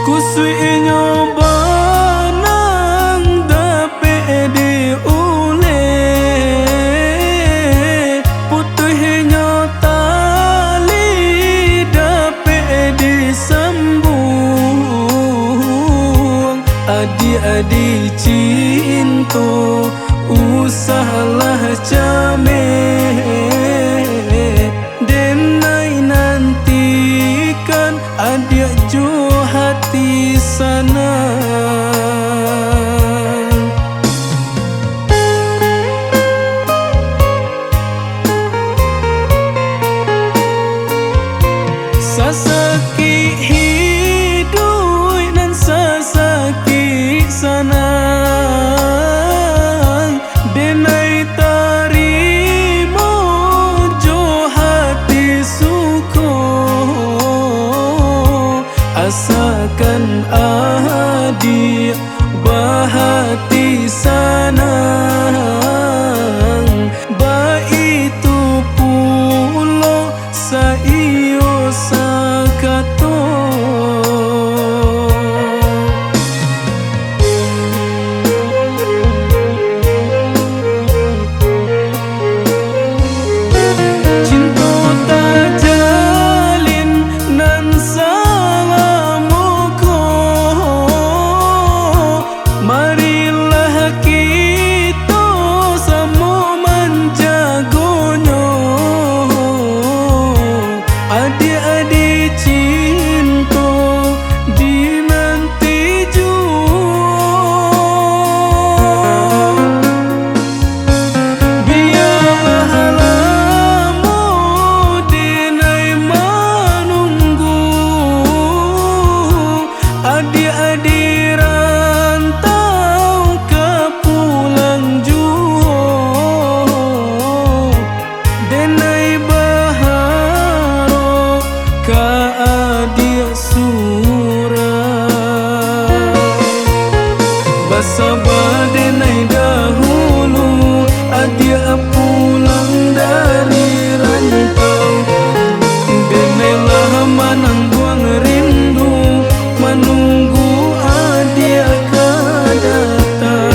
Kusui nyoba nang dape diule putuhnya tali dape disambung. Adik-adik cinta usahlah came denai nantikan adik jo hati sana. Sasaki hidup dan sasaki sana denai tarimo jo hati suko asakan adik bahati sanang baitu pulo saiyo sakato. Cinta tak jalin nan salamuko marilah kita sama menjagonyo. Adik-adik cinta dinanti jua biarlah lamu dinai menunggu. Adik-adik rantau ke pulang jua denai baharo ka adik surah basabah denai dahulu adik pulang dari rantau denai lah manang buang rindu menunggu adik kedatang.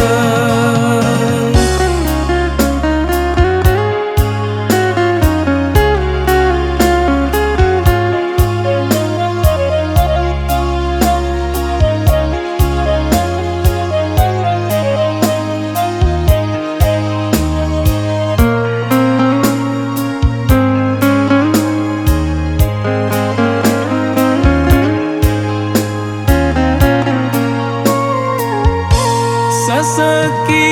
Sasaki